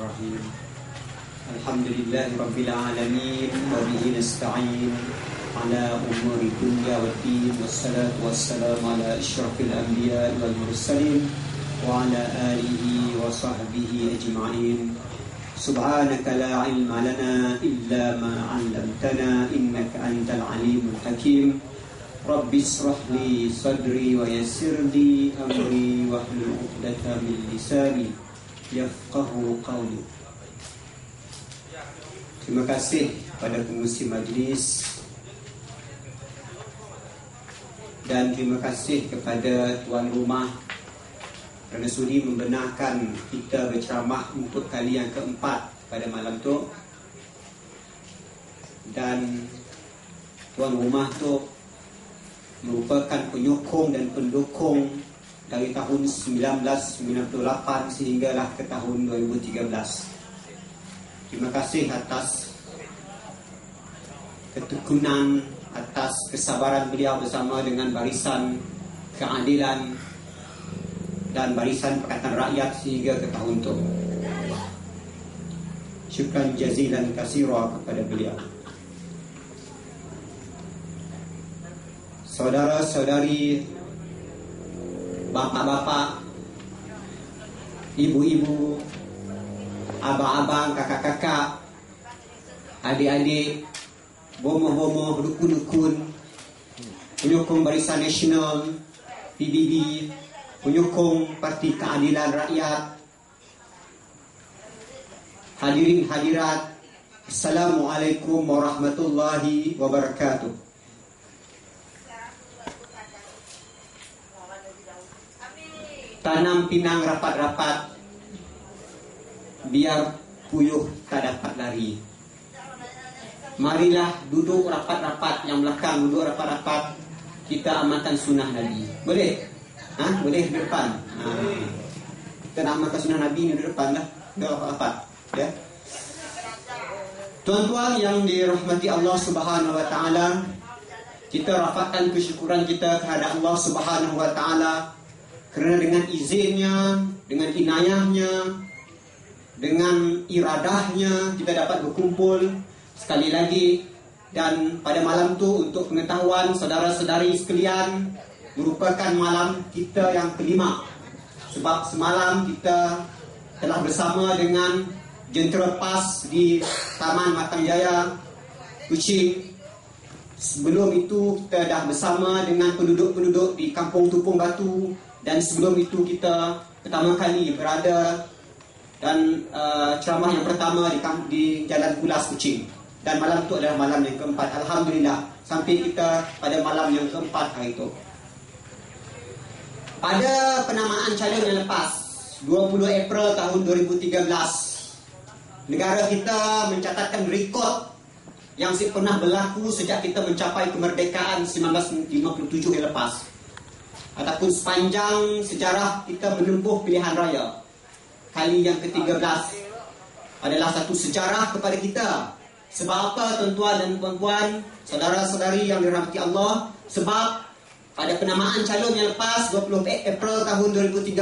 Bismillahirrahmanirrahim. Alhamdulillahi alamin wa bihi nasta'in ala umuri dunya waddin, wassalatu wassalamu ala asyrafil anbiya wal mursalin wa ala alihi wa sahbihi ajma'in. Subhanaka la ilma lana illa ma 'allamtana innaka antal alimul hakim. Rabbi israh li sadri wa yassir li amri wahlul 'uqdatam min lisani yafqahu qawli. Terima kasih pada pengurusi majlis dan terima kasih kepada tuan rumah kerana sudi membenarkan kita berceramah untuk kali yang keempat pada malam tu. Dan tuan rumah tu merupakan penyokong dan pendukung dari tahun 1998 sehinggalah ke tahun 2013. Terima kasih atas ketekunan, atas kesabaran beliau bersama dengan Barisan Keadilan dan Barisan Pakatan Rakyat sehingga ke tahun itu. Syukran jazilan kasira kepada beliau. Saudara-saudari, bapak-bapak, ibu-ibu, abang-abang, kakak-kakak, adik-adik, bomoh-bomoh, dukun-dukun, penyokong Barisan Nasional, PBB, penyokong Parti Keadilan Rakyat, hadirin hadirat, Assalamualaikum warahmatullahi wabarakatuh. Tanam pinang rapat-rapat, biar puyuh tak dapat lari. Marilah duduk rapat-rapat, yang belakang duduk rapat-rapat, kita amalkan sunnah Nabi. Boleh? Boleh di depan. Kita nak amalkan sunnah Nabi ni di depan lah. Duduk rapat-rapat. Ya. Tuan-tuan yang dirahmati Allah Subhanahu Wa Taala, kita rapatkan kesyukuran kita kepada Allah Subhanahu Wa Taala kerana dengan izinnya, dengan inayahnya, dengan iradahnya kita dapat berkumpul sekali lagi. Dan pada malam tu, untuk pengetahuan saudara-saudari sekalian, merupakan malam kita yang kelima. Sebab semalam kita telah bersama dengan Jentera PAS di Taman Matang-Jaya, Kuching. Sebelum itu kita dah bersama dengan penduduk-penduduk di Kampung Tupung Batu. Dan sebelum itu kita pertama kali berada dan ceramah yang pertama di Jalan Kulas, Kuching. Dan malam itu adalah malam yang keempat. Alhamdulillah, sampai kita pada malam yang keempat hari itu. Pada penamaan calon yang lepas, 20 April tahun 2013, negara kita mencatatkan rekod yang pernah berlaku sejak kita mencapai kemerdekaan 1957 yang lepas. Ataupun sepanjang sejarah kita menempuh pilihan raya kali yang ke-13 adalah satu sejarah kepada kita. Sebab apa, tuan-tuan dan puan-puan, saudara-saudari yang dirahmati Allah? Sebab pada penamaan calon yang lepas 20 April tahun 2013,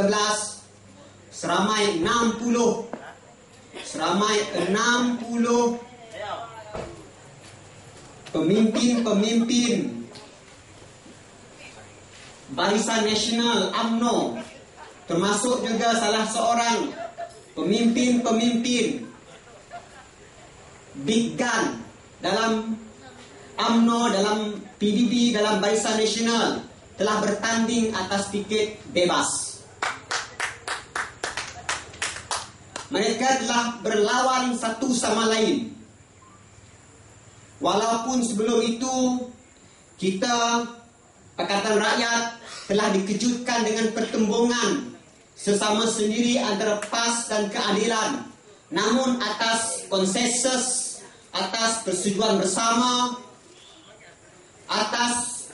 seramai 60 pemimpin Barisan Nasional UMNO, termasuk juga salah seorang pemimpin Big Gun dalam UMNO, dalam PBB, dalam Barisan Nasional, telah bertanding atas tiket bebas. Mereka telah berlawan satu sama lain. Walaupun sebelum itu kita Pakatan Rakyat telah dikejutkan dengan pertembungan sesama sendiri antara PAS dan Keadilan. Namun atas konsensus, atas persetujuan bersama, atas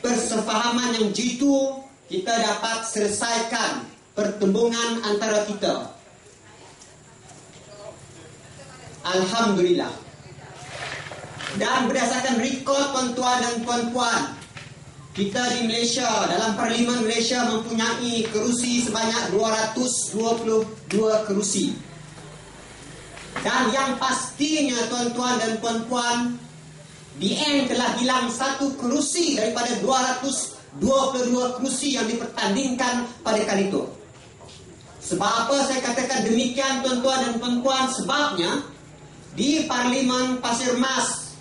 persefahaman yang jitu, kita dapat selesaikan pertembungan antara kita. Alhamdulillah. Dan berdasarkan rekod tuan-tuan dan puan-puan, kita di Malaysia, dalam Parlimen Malaysia mempunyai kerusi sebanyak 222 kerusi. Dan yang pastinya tuan-tuan dan puan-puan, BN telah hilang satu kerusi daripada 222 kerusi yang dipertandingkan pada kali itu. Sebab apa saya katakan demikian tuan-tuan dan puan-puan? Sebabnya di Parlimen Pasir Mas,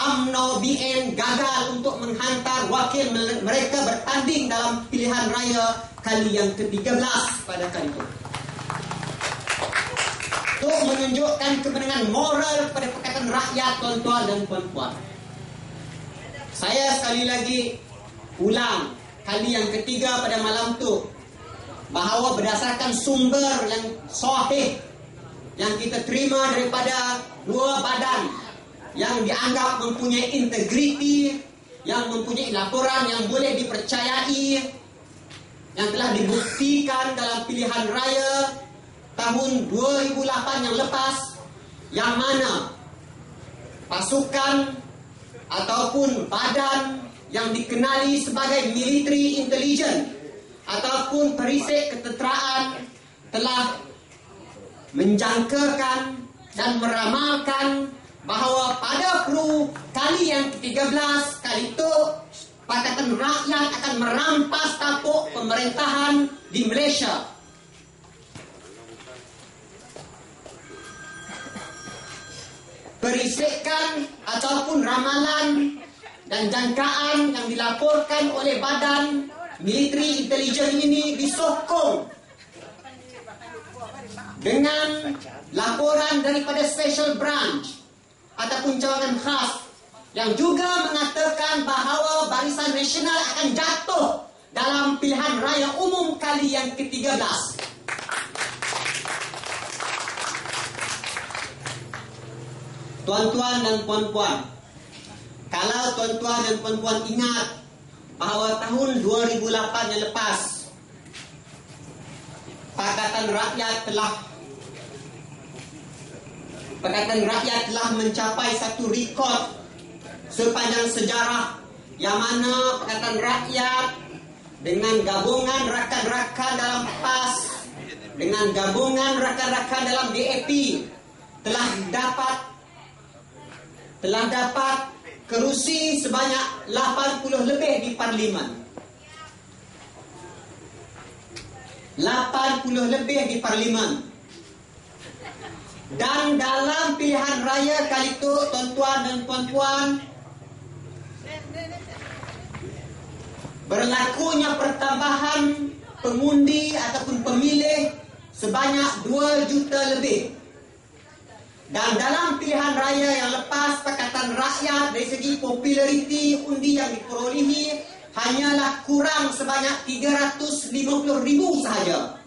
UMNO BN gagal untuk menghantar wakil mereka bertanding dalam pilihan raya kali yang ke-13 pada kali itu. Untuk menunjukkan kemenangan moral kepada Pakatan Rakyat tuan-tuan dan puan-puan. Saya sekali lagi ulang kali yang ketiga pada malam itu, bahawa berdasarkan sumber yang sahih yang kita terima daripada dua badan yang dianggap mempunyai integriti, yang mempunyai laporan yang boleh dipercayai, yang telah dibuktikan dalam pilihan raya tahun 2008 yang lepas, yang mana pasukan ataupun badan yang dikenali sebagai military intelligence ataupun perisik ketenteraan telah menjangkakan dan meramalkan bahawa pada kali yang ke-13 kali itu Pakatan Rakyat akan merampas tampuk pemerintahan di Malaysia. Perisikan ataupun ramalan dan jangkaan yang dilaporkan oleh badan military intelligence ini disokong dengan laporan daripada special branch ataupun cawangan khas yang juga mengatakan bahawa Barisan Nasional akan jatuh dalam pilihan raya umum kali yang ke-13. Tuan-tuan dan puan-puan, kalau tuan-tuan dan puan-puan ingat bahawa tahun 2008 yang lepas Pakatan Rakyat telah mencapai satu rekod sepanjang sejarah, yang mana Pakatan Rakyat dengan gabungan rakan-rakan dalam PAS, dengan gabungan rakan-rakan dalam DAP telah dapat kerusi sebanyak 80 lebih di Parlimen. 80 lebih di Parlimen. Dan dalam pilihan raya kali itu, tuan-tuan dan puan-puan, berlakunya pertambahan pengundi ataupun pemilih sebanyak 2 juta lebih. Dan dalam pilihan raya yang lepas, Pakatan Rakyat dari segi populariti undi yang diperolehi hanyalah kurang sebanyak 350,000 sahaja.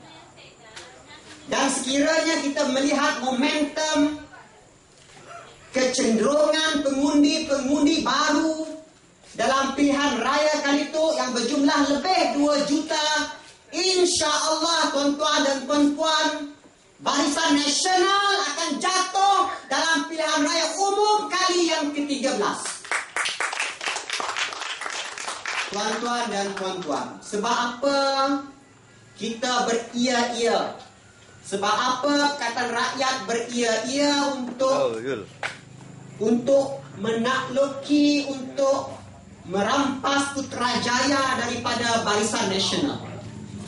Dan sekiranya kita melihat momentum kecenderungan pengundi-pengundi baru dalam pilihan raya kali itu yang berjumlah lebih 2 juta, insya-Allah tuan-tuan dan puan-puan, Barisan Nasional akan jatuh dalam pilihan raya umum kali yang ke-13. Tuan-tuan dan puan-puan, sebab apa kita beria-ia? Sebab apa Pakatan Rakyat beria-ia untuk menakluki, untuk merampas Putrajaya daripada Barisan Nasional?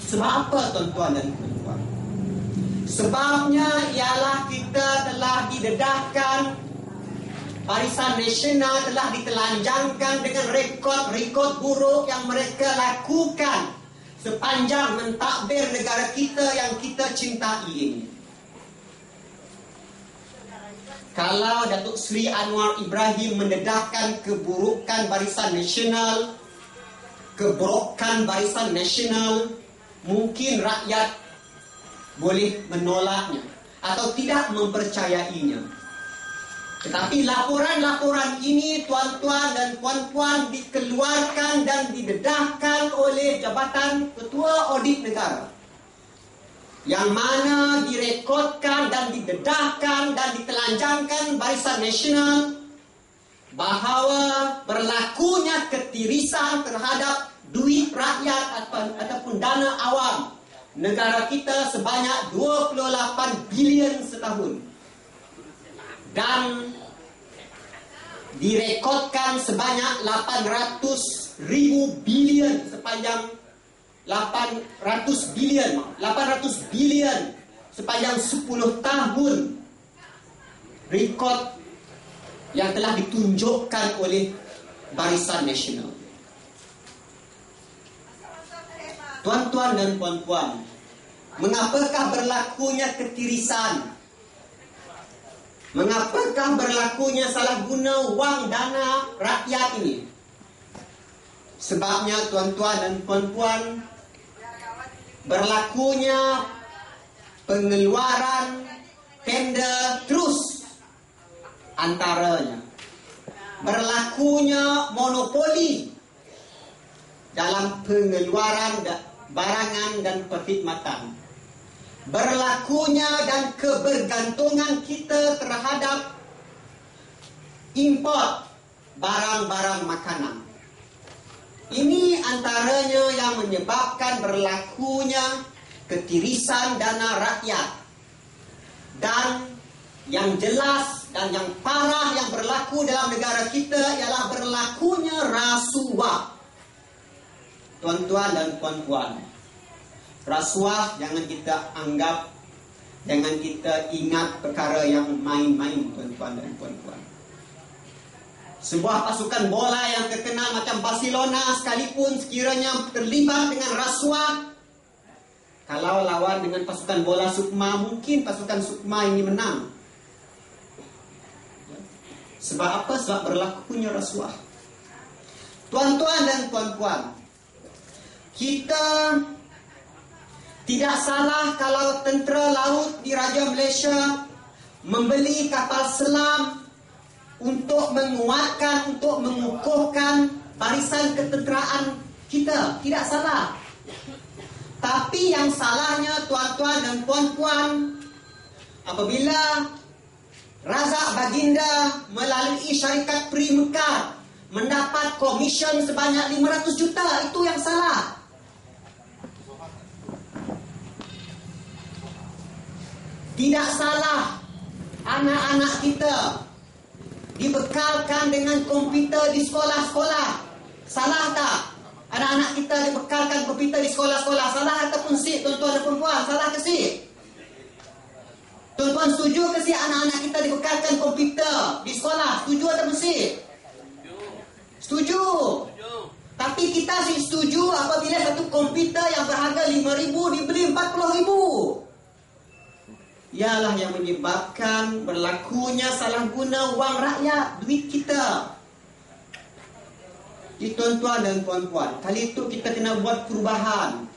Sebab apa tuan-tuan dan puan-puan? Sebabnya ialah kita telah didedahkan, Barisan Nasional telah ditelanjangkan dengan rekod-rekod buruk yang mereka lakukan sepanjang mentadbir negara kita yang kita cintai ini. Kalau Datuk Seri Anwar Ibrahim mendedahkan keburukan Barisan Nasional, keburukan Barisan Nasional, mungkin rakyat boleh menolaknya atau tidak mempercayainya. Tetapi laporan-laporan ini, tuan-tuan dan puan-puan, dikeluarkan dan didedahkan oleh Jabatan Ketua Audit Negara, yang mana direkodkan dan didedahkan dan ditelanjangkan Barisan Nasional bahawa berlakunya ketirisan terhadap duit rakyat ataupun dana awam negara kita sebanyak 28 bilion setahun. dan direkodkan sebanyak 800 bilion sepanjang 800 bilion sepanjang 10 tahun rekod yang telah ditunjukkan oleh Barisan Nasional. Tuan-tuan dan puan-puan, mengapakah berlakunya ketirisan? Mengapakah berlakunya salah guna wang dana rakyat ini? Sebabnya tuan-tuan dan puan-puan, berlakunya pengeluaran tender terus antaranya. Berlakunya monopoli dalam pengeluaran barangan dan perkhidmatan. Berlakunya dan kebergantungan kita terhadap import barang-barang makanan. Ini antaranya yang menyebabkan berlakunya ketirisan dana rakyat. Dan yang jelas dan yang parah yang berlaku dalam negara kita ialah berlakunya rasuah. Tuan-tuan dan puan-puan, rasuah jangan kita anggap, jangan kita ingat perkara yang main-main, tuan-tuan dan puan-puan. Sebuah pasukan bola yang terkenal macam Barcelona sekalipun sekiranya terlibat dengan rasuah, kalau lawan dengan pasukan bola Sukma, mungkin pasukan Sukma ini menang. Sebab apa? Sebab berlakunya rasuah. Tuan-tuan dan puan-puan, kita tidak salah kalau tentera laut di Raja Malaysia membeli kapal selam untuk menguatkan, untuk mengukuhkan barisan ketenteraan kita. Tidak salah. Tapi yang salahnya, tuan-tuan dan puan-puan, apabila Razak Baginda melalui syarikat Pri Mekar mendapat komisen sebanyak 500 juta, itu yang salah. Tidak salah anak-anak kita dibekalkan dengan komputer di sekolah-sekolah. Salah tak? Anak-anak kita dibekalkan komputer di sekolah-sekolah. Salah ataupun si, tuan-tuan dan puan-puan? Salah ke si? Tuan-tuan setuju ke si anak-anak kita dibekalkan komputer di sekolah? Setuju ataupun si? Setuju. Tapi kita si setuju apabila satu komputer yang berharga 5,000 dibeli 40,000. Ialah yang menyebabkan berlakunya salah guna wang rakyat, duit kita. Jadi tuan-tuan dan puan-puan, kali itu kita kena buat perubahan.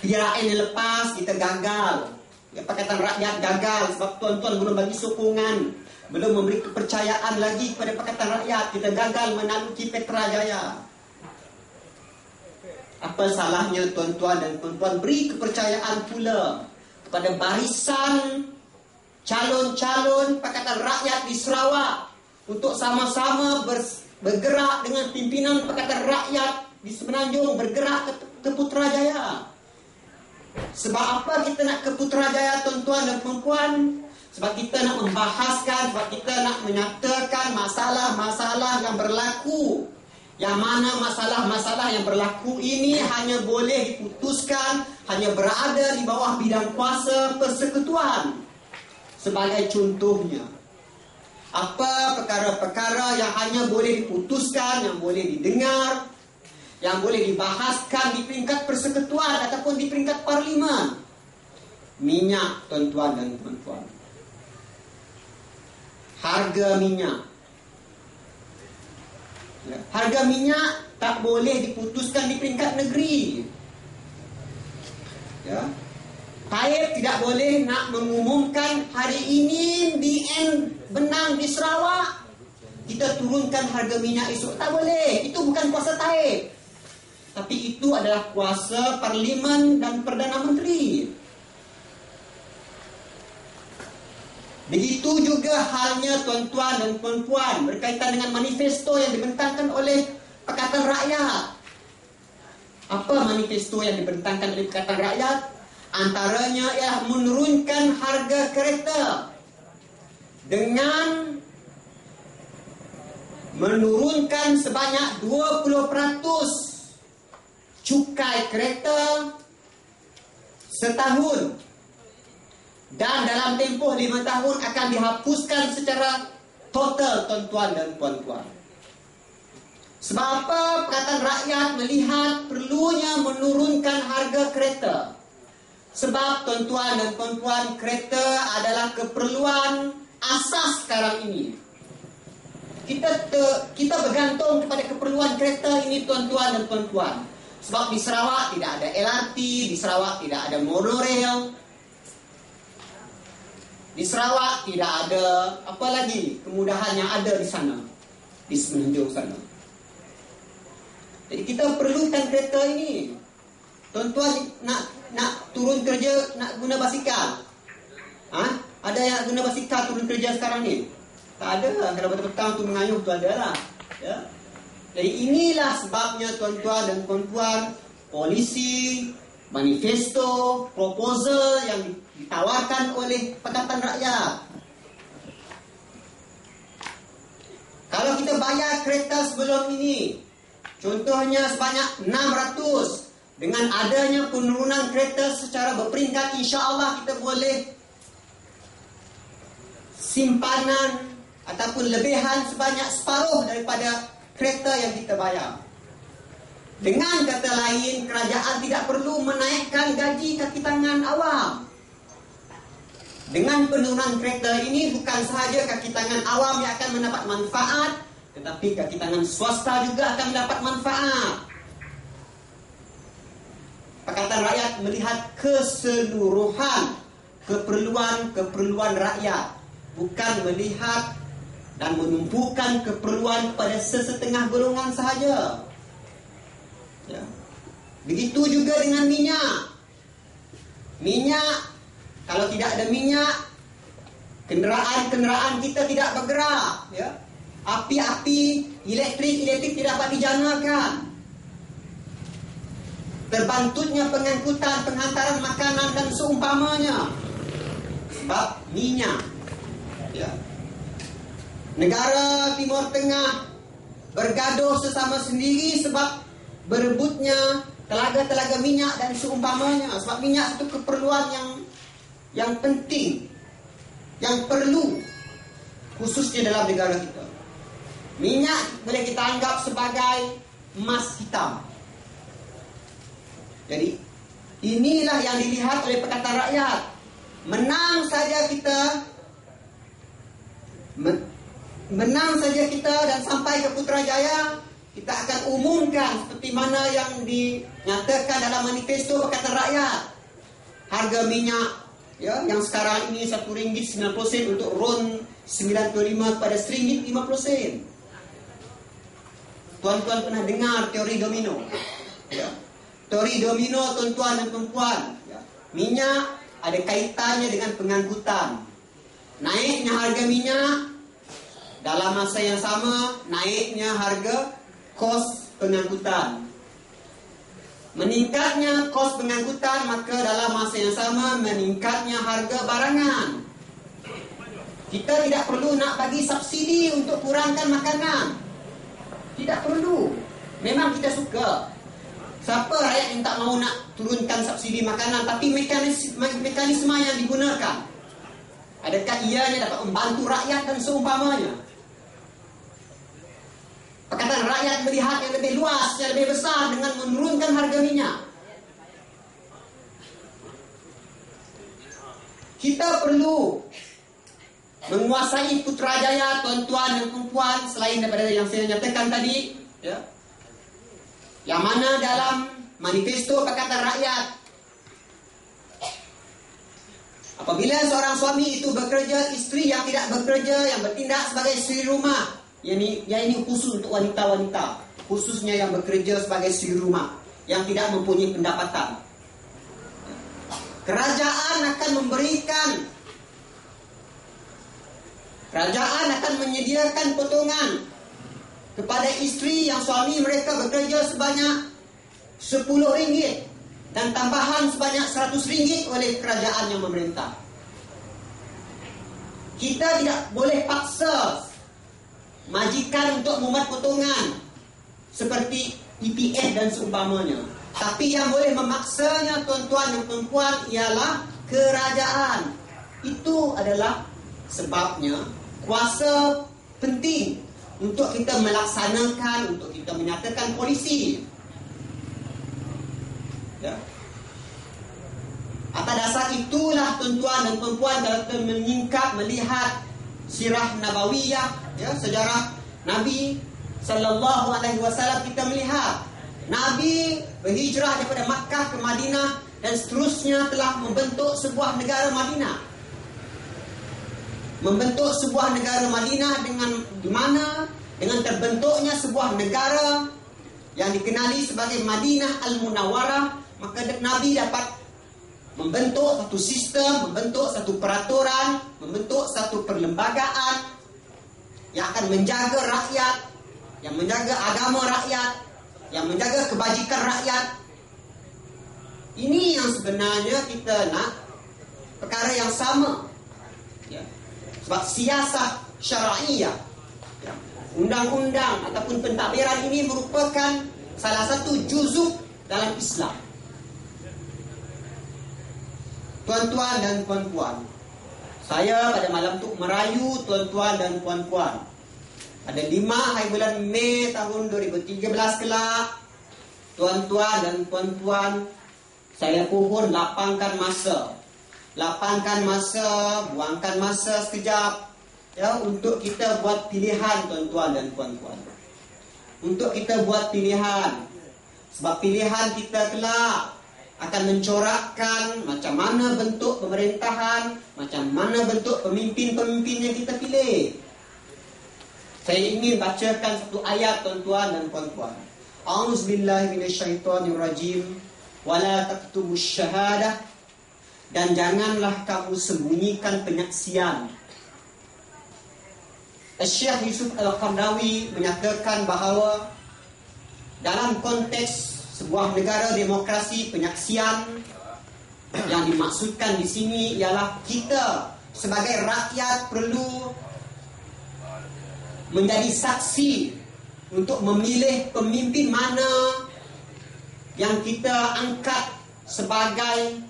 PRN yang lepas kita gagal. Pakatan Rakyat gagal sebab tuan-tuan belum bagi sokongan, belum memberi kepercayaan lagi kepada Pakatan Rakyat. Kita gagal menaluki Petrajaya. Apa salahnya tuan-tuan dan puan-puan beri kepercayaan pula kepada barisan calon-calon Pakatan Rakyat di Sarawak untuk sama-sama bergerak dengan pimpinan Pakatan Rakyat di Semenanjung, bergerak ke Putrajaya. Sebab apa kita nak ke Putrajaya, tuan-tuan dan puan-puan? Sebab kita nak membahaskan, sebab kita nak menyatakan masalah-masalah yang berlaku. Yang mana masalah-masalah yang berlaku ini hanya boleh diputuskan, hanya berada di bawah bidang kuasa persekutuan. Sebagai contohnya, apa perkara-perkara yang hanya boleh diputuskan, yang boleh didengar, yang boleh dibahaskan di peringkat persekutuan ataupun di peringkat parlimen? Minyak, tuan-tuan dan puan-puan. Harga minyak. Harga minyak tak boleh diputuskan di peringkat negeri. Ya. Taib tidak boleh nak mengumumkan hari ini BN benang di Sarawak, kita turunkan harga minyak esok. Tak boleh. Itu bukan kuasa Taib. Tapi itu adalah kuasa Parlimen dan Perdana Menteri. Begitu juga halnya tuan-tuan dan puan-puan berkaitan dengan manifesto yang dibentangkan oleh Pakatan Rakyat. Apa manifesto yang dibentangkan oleh Pakatan Rakyat? Antaranya ialah menurunkan harga kereta dengan menurunkan sebanyak 20% cukai kereta setahun, dan dalam tempoh 5 tahun akan dihapuskan secara total, tuan-tuan dan puan-puan. Sebab apa? Perkataan rakyat melihat perlunya menurunkan harga kereta. Sebab tuan-tuan dan puan-puan, kereta adalah keperluan asas sekarang ini. Kita bergantung kepada keperluan kereta ini, tuan-tuan dan puan-puan. Sebab di Sarawak tidak ada LRT, di Sarawak tidak ada monorail, di Sarawak tidak ada apa lagi kemudahan yang ada di sana, di semenanjung sana. Jadi kita perlukan kereta ini. Tuan-tuan nak turun kerja, nak guna basikal. Ada yang guna basikal turun kerja sekarang ni? Tak ada. Kalau petang tu mengayuh tu ada lah. Ya. Jadi inilah sebabnya, tuan-tuan dan puan-puan, polisi, manifesto, proposal yang ditawarkan oleh Pakatan Rakyat. Kalau kita bayar kereta sebelum ini, contohnya sebanyak 600, dengan adanya penurunan kereta secara berperingkat, insya-Allah kita boleh simpanan ataupun lebihan sebanyak separuh daripada kereta yang kita bayar. Dengan kata lain, kerajaan tidak perlu menaikkan gaji kaki tangan awam. Dengan penurunan kereta ini, bukan sahaja kaki tangan awam yang akan mendapat manfaat, tetapi kaki tangan swasta juga akan mendapat manfaat. Pakatan Rakyat melihat keseluruhan keperluan rakyat, bukan melihat dan menumpukan keperluan pada sesetengah golongan sahaja. Ya. Begitu juga dengan minyak. Minyak, kalau tidak ada minyak, kenderaan kita tidak bergerak. Ya. Api-api elektrik tidak dapat dijanakan. Terbantutnya pengangkutan, penghantaran makanan dan seumpamanya. Sebab minyak. Ya. Negara Timur Tengah bergaduh sesama sendiri sebab berebutnya telaga-telaga minyak dan seumpamanya. Sebab minyak itu keperluan yang penting, yang perlu, khususnya dalam negara kita. Minyak boleh kita anggap sebagai emas hitam. Jadi inilah yang dilihat oleh Pakatan Rakyat. Menang saja kita dan sampai ke Putrajaya, kita akan umumkan seperti mana yang dinyatakan dalam manifesto Pakatan Rakyat. Harga minyak, ya, yang sekarang ini RM1.90 untuk RON 95 kepada RM1.50. Tuan-tuan pernah dengar teori domino? Ya. Teori domino, tuan-tuan dan perempuan. Ya. Minyak ada kaitannya dengan pengangkutan. Naiknya harga minyak, dalam masa yang sama, naiknya harga kos pengangkutan. Meningkatnya kos pengangkutan, maka dalam masa yang sama, meningkatnya harga barangan. Kita tidak perlu nak bagi subsidi untuk kurangkan makanan. Tidak perlu. Memang kita suka. Siapa rakyat yang tak mahu nak turunkan subsidi makanan, tapi mekanisme yang digunakan, adakah ianya dapat membantu rakyat dan seumpamanya? Pakatan Rakyat melihat yang lebih luas, yang lebih besar dengan menurunkan harga minyak. Kita perlu menguasai Putrajaya, tuan-tuan dan perempuan, selain daripada yang saya nyatakan tadi, ya, yang mana dalam manifesto Pakatan Rakyat, apabila seorang suami itu bekerja, isteri yang tidak bekerja, yang bertindak sebagai isteri rumah, yang ini khusus untuk wanita-wanita, khususnya yang bekerja sebagai isteri rumah, yang tidak mempunyai pendapatan, kerajaan akan menyediakan potongan kepada isteri yang suami mereka bekerja sebanyak RM10 dan tambahan sebanyak RM100 oleh kerajaan yang memerintah. Kita tidak boleh paksa majikan untuk membuat potongan seperti EPF dan seumpamanya. Tapi yang boleh memaksanya tuan-tuan dan puan-puan ialah kerajaan. Itu adalah sebabnya kuasa penting untuk kita melaksanakan, untuk kita menyatakan polisi. Ya. Atas dasar itulah tuan-tuan dan puan-puan, kalau kita menyingkap melihat sirah nabawiyah, ya, sejarah Nabi sallallahu alaihi wasallam, kita melihat Nabi berhijrah daripada Makkah ke Madinah dan seterusnya telah membentuk sebuah negara Madinah. Membentuk sebuah negara Madinah dengan di mana dengan terbentuknya sebuah negara yang dikenali sebagai Madinah Al-Munawwarah, maka Nabi dapat membentuk satu sistem, membentuk satu peraturan, membentuk satu perlembagaan yang akan menjaga rakyat, yang menjaga agama rakyat, yang menjaga kebajikan rakyat. Ini yang sebenarnya kita nak, perkara yang sama. Ya. Sebab siasah syara'iyah, ya, undang-undang ataupun pentadbiran ini merupakan salah satu juzuk dalam Islam. Tuan-tuan dan puan-puan, saya pada malam tu merayu tuan-tuan dan puan-puan. Pada 5 hari bulan Mei tahun 2013 kelak, tuan-tuan dan puan-puan, saya pohon lapangkan masa. Lapangkan masa, buangkan masa sekejap, ya, untuk kita buat pilihan tuan-tuan dan puan-puan. Untuk kita buat pilihan. Sebab pilihan kita kelak akan mencorakkan macam mana bentuk pemerintahan, macam mana bentuk pemimpin-pemimpin yang kita pilih. Saya ingin bacakan satu ayat tuan-tuan dan puan-puan. A'udzubillahi minasyaitonirrajim. Wala taktumus syahadah. Dan janganlah kamu sembunyikan penyaksian. Syekh Yusuf Al-Qaradawi menyatakan bahawa dalam konteks sebuah negara demokrasi, penyaksian yang dimaksudkan di sini ialah kita sebagai rakyat perlu menjadi saksi untuk memilih pemimpin mana yang kita angkat sebagai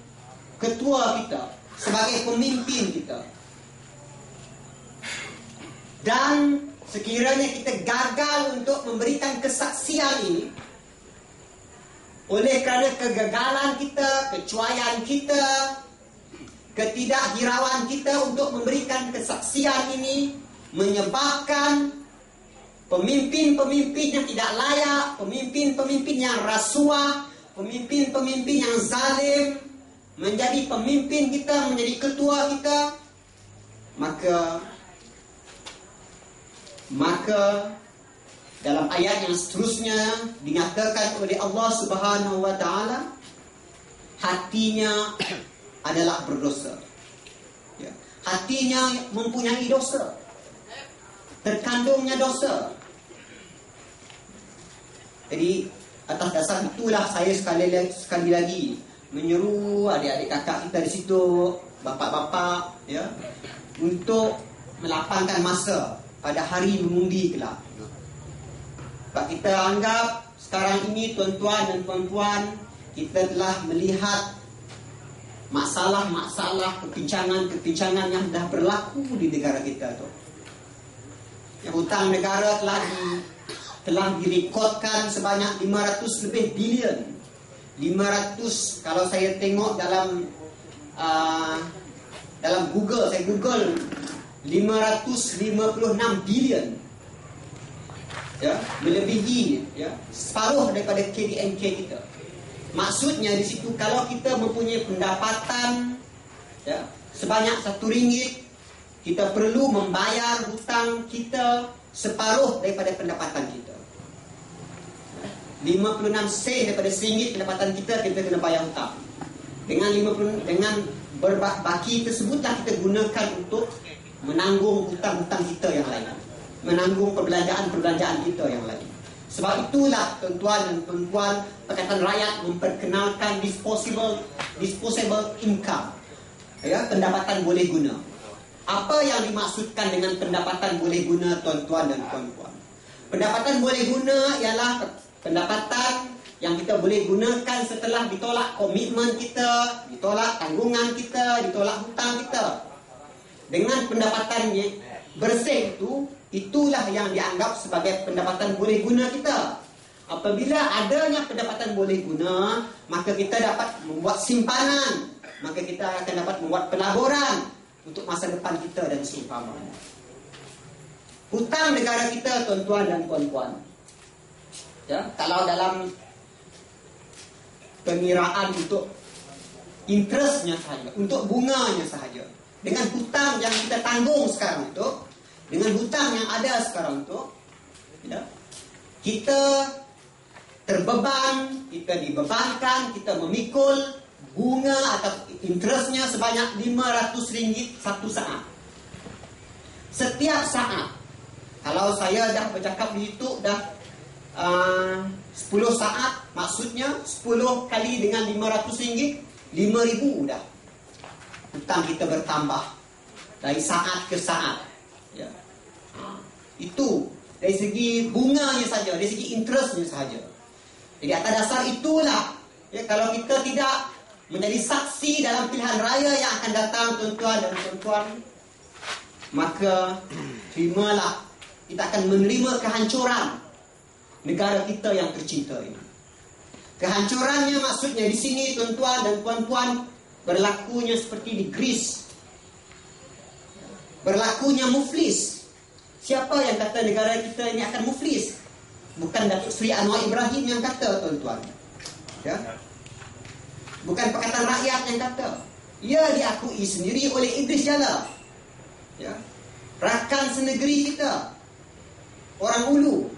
ketua kita, sebagai pemimpin kita. Dan sekiranya kita gagal untuk memberikan kesaksian ini, oleh kerana kegagalan kita, kecuaian kita, ketidakhirauan kita untuk memberikan kesaksian ini, menyebabkan pemimpin-pemimpin yang tidak layak, pemimpin-pemimpin yang rasuah, pemimpin-pemimpin yang zalim menjadi pemimpin kita, menjadi ketua kita, maka dalam ayat yang seterusnya dinyatakan oleh Allah Subhanahu wa taala, hatinya adalah berdosa. Ya. Hatinya mempunyai dosa. Terkandungnya dosa. Jadi atas dasar itulah saya sekali lagi menyeru adik-adik kakak kita di situ, bapak-bapak, ya, untuk melapangkan masa pada hari mengundi kelak. Sebab kita anggap sekarang ini tuan-tuan dan puan-puan, kita telah melihat masalah-masalah, kepincangan-kepincangan yang dah berlaku di negara kita tu. Yang hutang negara telah direkodkan sebanyak 500 lebih bilion. 500, kalau saya tengok dalam Google, saya Google 556 bilion. Ya, melebihi, ya, separuh daripada KDNK kita. Maksudnya di situ, kalau kita mempunyai pendapatan, ya, sebanyak RM1, kita perlu membayar hutang kita separuh daripada pendapatan kita. 56 sen daripada RM1 pendapatan kita kena bayar hutang. Dengan berbaki tersebutlah kita gunakan untuk menanggung hutang-hutang kita yang lain, menanggung perbelanjaan kita yang lain. Sebab itulah tuan-tuan dan puan-puan, Pakatan Rakyat memperkenalkan disposable income, ya, pendapatan boleh guna. Apa yang dimaksudkan dengan pendapatan boleh guna, tuan-tuan dan puan-puan? Pendapatan boleh guna ialah pendapatan yang kita boleh gunakan setelah ditolak komitmen kita, ditolak tanggungan kita, ditolak hutang kita. Dengan pendapatan bersih itu, itulah yang dianggap sebagai pendapatan boleh guna kita. Apabila adanya pendapatan boleh guna, maka kita dapat membuat simpanan, maka kita akan dapat membuat pelaburan untuk masa depan kita dan seumpamanya. Hutang negara kita, tuan-tuan dan puan-puan, ya, kalau dalam pengiraan untuk interestnya sahaja, untuk bunganya sahaja, dengan hutang yang kita tanggung sekarang itu, dengan hutang yang ada sekarang itu, ya, kita terbeban, kita dibebankan, kita memikul bunga atau interestnya sebanyak RM500 satu saat. Setiap saat. Kalau saya dah bercakap di situ dah 10 saat, maksudnya 10 kali dengan RM500, RM5,000 dah. Hutang kita bertambah dari saat ke saat. Ya. Itu dari segi bunganya saja, dari segi interestnya saja. Jadi atas dasar itulah, ya, kalau kita tidak menjadi saksi dalam pilihan raya yang akan datang, tuan-tuan dan puan-puan, maka terimalah, kita akan menerima kehancuran negara kita yang tercinta ini. Kehancurannya maksudnya di sini, tuan-tuan dan puan-puan, berlakunya seperti di Greece, berlakunya muflis. Siapa yang kata negara kita ini akan muflis? Bukan Datuk Seri Anwar Ibrahim yang kata, tuan-tuan, ya. Bukan Pakatan Rakyat yang kata. Ia diakui sendiri oleh Idris Jala, ya, rakan senegeri kita, orang Ulu.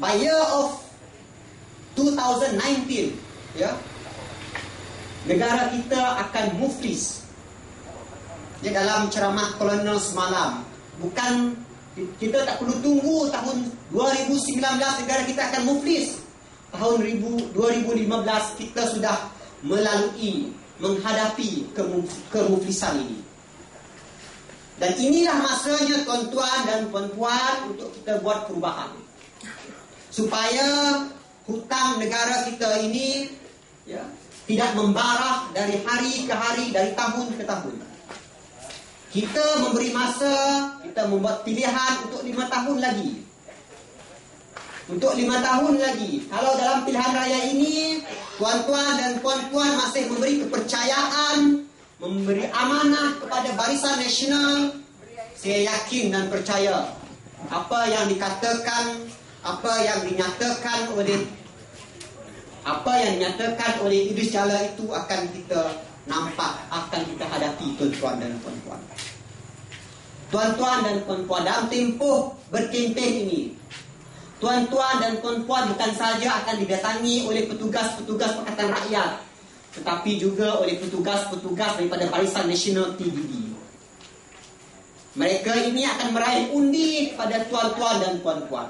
By year of 2019, ya, negara kita akan muflis. Ya, dalam ceramah kolonel semalam, bukan, kita tak perlu tunggu tahun 2019 negara kita akan muflis. Tahun 2015 kita sudah melalui, menghadapi kemuflisan ini. Dan inilah masanya, tuan-tuan dan puan-puan, untuk kita buat perubahan. Supaya hutang negara kita ini, ya, tidak membara dari hari ke hari, dari tahun ke tahun. Kita memberi masa, kita membuat pilihan untuk 5 tahun lagi. Untuk 5 tahun lagi. Kalau dalam pilihan raya ini, tuan-tuan dan puan-puan masih memberi kepercayaan, memberi amanah kepada Barisan Nasional, saya yakin dan percaya apa yang dikatakan, apa yang dinyatakan oleh Idris Jala itu akan kita nampak, akan kita hadapi, tuan-tuan dan puan-puan. Tuan-tuan dan puan-puan, dalam tempoh berkempen ini, tuan-tuan dan puan-puan bukan saja akan didatangi oleh petugas-petugas Pakatan Rakyat, tetapi juga oleh petugas-petugas daripada Barisan Nasional PBB. Mereka ini akan meraih undi kepada tuan-tuan dan puan-puan.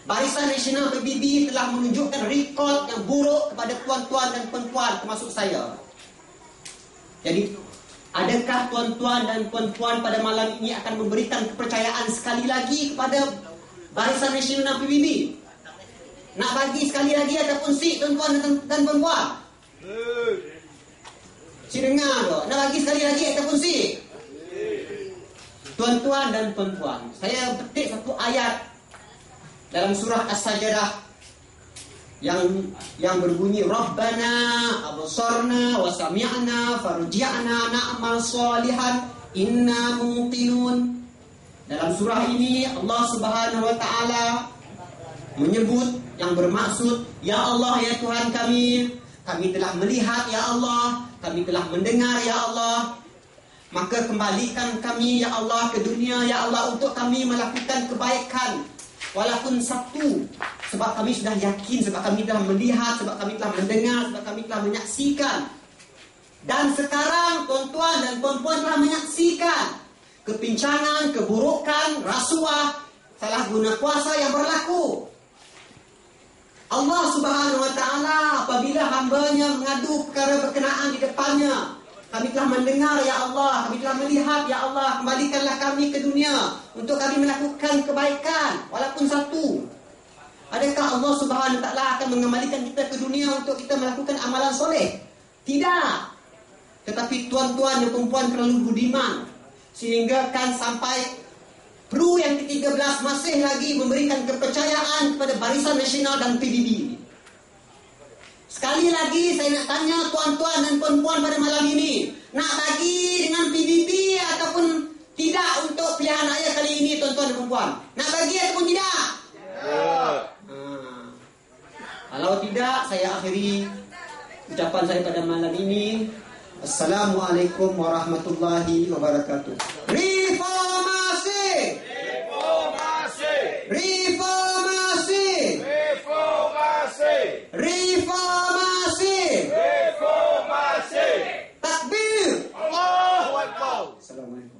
Barisan Nasional PBB telah menunjukkan rekod yang buruk kepada tuan-tuan dan puan-puan, termasuk saya. Jadi, adakah tuan-tuan dan puan-puan pada malam ini akan memberikan kepercayaan sekali lagi kepada Barisan Nasional PBB? Nak bagi sekali lagi ataupun si, tuan-tuan dan puan-puan? Si dengar tu. Nak bagi sekali lagi ataupun si? Tuan-tuan dan puan-puan, saya petik satu ayat dalam surah As-Sajdah yang berbunyi, Rabbana absarna wa sami'na farji'na na'mal salihan inna muqinun. Dalam surah ini Allah Subhanahu wa taala menyebut yang bermaksud, ya Allah, ya Tuhan kami telah melihat, ya Allah, kami telah mendengar, ya Allah, maka kembalikan kami, ya Allah, ke dunia, ya Allah, untuk kami melakukan kebaikan walaupun satu, sebab kami sudah yakin, sebab kami telah melihat, sebab kami telah mendengar, sebab kami telah menyaksikan. Dan sekarang tuan-tuan dan puan-puan telah menyaksikan kepincangan, keburukan, rasuah, salah guna kuasa yang berlaku. Allah Subhanahu wa taala apabila hambanya mengadu perkara berkenaan di depannya, Kami telah mendengar ya Allah, kami telah melihat ya Allah, kembalikanlah kami ke dunia untuk kami melakukan kebaikan walaupun satu. Adakah Allah Subhanahu Wa Taala akan mengembalikan kita ke dunia untuk kita melakukan amalan soleh? Tidak. Tetapi tuan-tuan dan perempuan terlalu budiman sehingga kan sampai Peru yang ke-13 masih lagi memberikan kepercayaan kepada Barisan Nasional dan PBB. Sekali lagi saya nak tanya tuan-tuan dan puan-puan pada malam ini, nak bagi dengan PBB ataupun tidak untuk pilihan raya kali ini tuan-tuan dan puan-puan? Nak bagi ataupun tidak? Kalau tidak, saya akhiri ucapan saya pada malam ini. Assalamualaikum warahmatullahi wabarakatuh. Reformasi! Reformasi! Reformasi! Reformasi! Reformasi! Reformasi! Takbir! Allahu Akbar! Assalamualaikum.